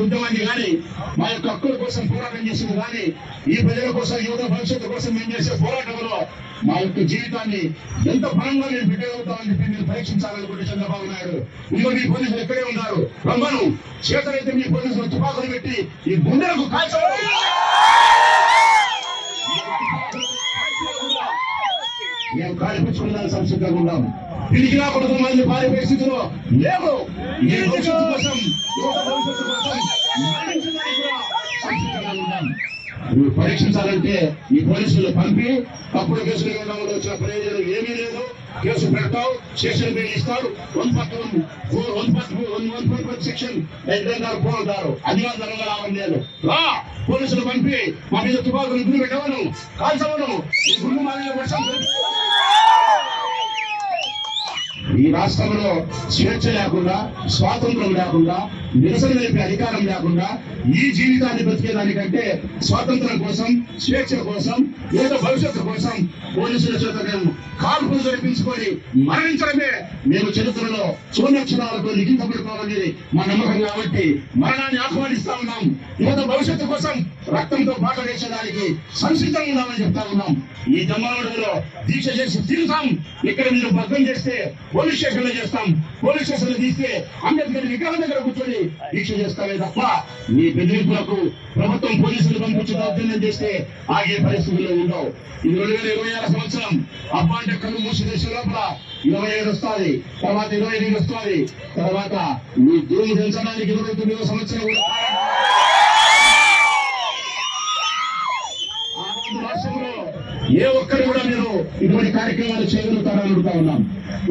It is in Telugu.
ఉద్యమాన్ని కానీ మా యొక్క హక్కుల కోసం పోరాటం చేసింది కానీ ఈ ప్రజల కోసం యువత భవిష్యత్తు కోసం మేము చేసే పోరాటంలో మా యొక్క జీవితాన్ని ఎంత బలంగా మేము పెట్టగలుగుతామని చెప్పి మీరు పరీక్షించాలనుకుంటే చంద్రబాబు నాయుడు ఇదిగో మీ పోలీసులు ఎక్కడే ఉన్నారు రమ్మను చేతనైతే మీ పోలీసులు తుపాకులు పెట్టి ఈ గుండెలకు కాల్చడం మేము కాల్పించుకున్నాను సంసిద్ధంగా ఉన్నాం పిలిచినా కొంతమంది పారిపోయే స్థితిలో లేవు ఈ భవిష్యత్తు కోసం యువత భవిష్యత్తు కోసం మరణించడానికి కూడా సంసిద్ధంగా ఉన్నాం మీరు పరీక్షించాలంటే ఈ పోలీసులు పంపి తప్పుడు కేసులు ఇవ్వడంలో వచ్చిన ప్రయోజనం ఏమీ లేదు కేసు పెడతావు స్టేషన్ బిల్ ఇస్తాడు 141 సెక్షన్ పోతారు అధికారులు రావడం లేదు రా పోలీసులు పంపి మా మీద తుపాకులు గురి పెట్టవను కాల్చవను ఈ గుండు మాదిరి వర్షం ఈ రాష్ట్రంలో స్వేచ్ఛ లేకుండా స్వాతంత్రం లేకుండా నిరసన తెలిపే అధికారం లేకుండా ఈ జీవితాన్ని బతికేదానికంటే స్వాతంత్రం కోసం స్వేచ్ఛ కోసం ఏదో భవిష్యత్తు కోసం పోలీసుల చేత మేము కాల్పులు జరిపించుకొని మరణించడమే మేము చరిత్రలో సూర్యక్షరాలతో లిఖించబడిపోవాలనేది మా నమ్మకం కాబట్టి మరణాన్ని ఆహ్వానిస్తా ఉన్నాం యువత భవిష్యత్తు కోసం రక్తంతో పాట వేసేదానికి సంసిద్ధంగా ఉన్నామని చెప్తా ఉన్నాం ఈ జమ్మలో దీక్ష చేసి తీరుతాం ఇక్కడ మీరు భద్రం చేస్తే పోలీస్ స్టేషన్ లో చేస్తాం పోలీస్ స్టేషన్ లో తీస్తే అంబేద్కర్ విగ్రహం దగ్గర కూర్చొని దీక్ష చేస్తామే తప్ప మీ బెదిరింపులకు ప్రభుత్వం పోలీసులు పంపించి దౌర్జన్యం చేస్తే ఆగే పరిస్థితుల్లో ఉండవు ఇది 2026 సంవత్సరం అబ్బా అంటే కళ్ళు మూసి దేశం లోపల 27 వస్తుంది తర్వాత 28 వస్తుంది తర్వాత మీ దూరం పెంచడానికి 29వ సంవత్సరం కూడా రాష్ట్రంలో ఏ ఒక్కరు కూడా మీరు ఇటువంటి కార్యక్రమాలు చేయగలుగుతారని అడుగుతా ఉన్నాం